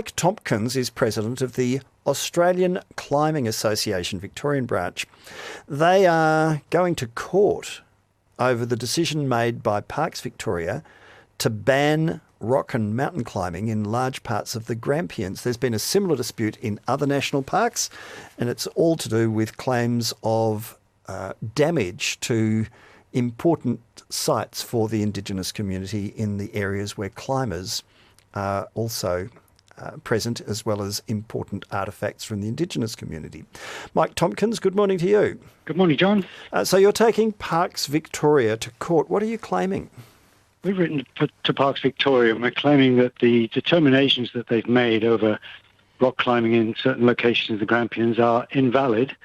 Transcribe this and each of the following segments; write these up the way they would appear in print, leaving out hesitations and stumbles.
Mike Tomkins is president of the Australian Climbing Association Victorian branch. They are going to court over the decision made by Parks Victoria to ban rock and mountain climbing in large parts of the Grampians. There's been a similar dispute in other national parks, and it's all to do with claims of damage to important sites for the Indigenous community in the areas where climbers are also present, as well as important artefacts from the Indigenous community. Mike Tomkins, good morning to you. Good morning, John. So you're taking Parks Victoria to court. What are you claiming? We've written to Parks Victoria and we're claiming that the determinations that they've made over rock climbing in certain locations of the Grampians are invalid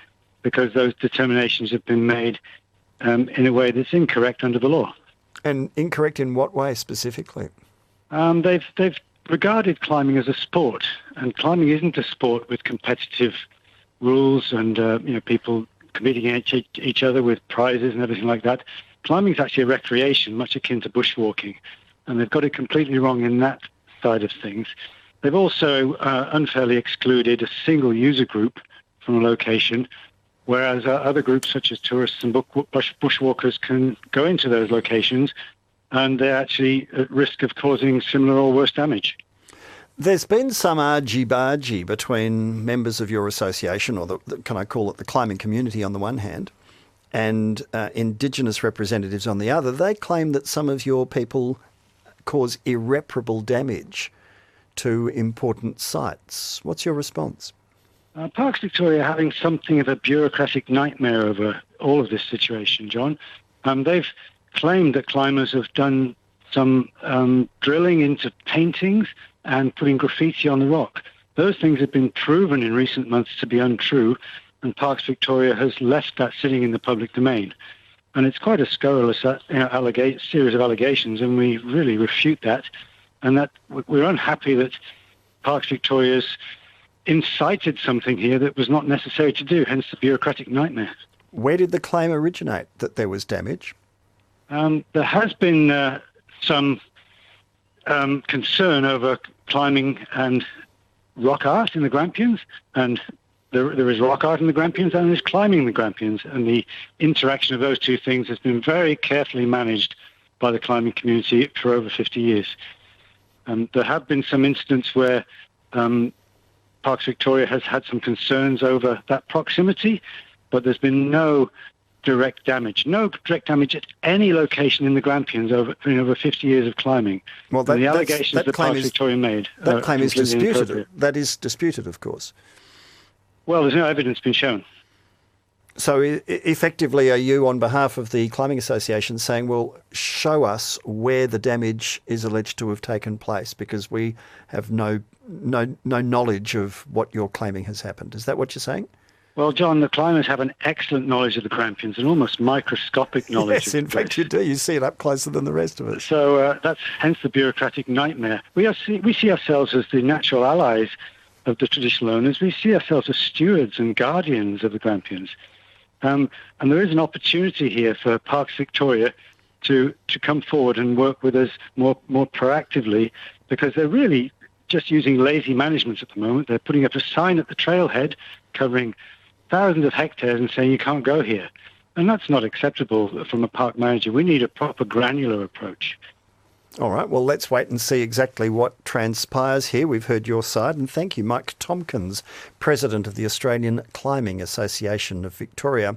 because those determinations have been made in a way that's incorrect under the law. And incorrect in what way specifically? They've regarded climbing as a sport, and climbing isn't a sport with competitive rules and people competing against each other with prizes and everything like that. Climbing is actually a recreation, much akin to bushwalking, and they've got it completely wrong in that side of things. They've also unfairly excluded a single user group from a location, whereas other groups such as tourists and bushwalkers can go into those locations, and they're actually at risk of causing similar or worse damage. There's been some argy-bargy between members of your association, or can I call it the climbing community on the one hand, and Indigenous representatives on the other. They claim that some of your people cause irreparable damage to important sites. What's your response? Parks Victoria are having something of a bureaucratic nightmare over all of this situation, John. They've claimed that climbers have done some drilling into paintings and putting graffiti on the rock. Those things have been proven in recent months to be untrue, and Parks Victoria has left that sitting in the public domain. And it's quite a scurrilous series of allegations, and we really refute that. And that we're unhappy that Parks Victoria's incited something here that was not necessary to do, hence the bureaucratic nightmare. Where did the claim originate that there was damage? There has been some concern over climbing and rock art in the Grampians, and there is rock art in the Grampians and there's climbing in the Grampians, and the interaction of those two things has been very carefully managed by the climbing community for over 50 years. There have been some incidents where Parks Victoria has had some concerns over that proximity, but there's been no direct damage at any location in the Grampians in over 50 years of climbing. Well, the allegations that Parks Victoria made. That claim is disputed. That is disputed, of course. Well, there's no evidence been shown. So effectively, are you, on behalf of the Climbing Association, saying, well, show us where the damage is alleged to have taken place, because we have no knowledge of what you're claiming has happened? Is that what you're saying? Well, John, the climbers have an excellent knowledge of the Grampians, an almost microscopic knowledge. Yes, in fact you do. You see it up closer than the rest of us. So that's hence the bureaucratic nightmare. We see ourselves as the natural allies of the traditional owners. We see ourselves as stewards and guardians of the Grampians. And there is an opportunity here for Parks Victoria to come forward and work with us more proactively, because they're really just using lazy management at the moment. They're putting up a sign at the trailhead covering thousands of hectares and saying you can't go here. And that's not acceptable from a park manager. We need a proper granular approach. All right, well, let's wait and see exactly what transpires here. We've heard your side, and thank you, Mike Tomkins, President of the Australian Climbing Association of Victoria.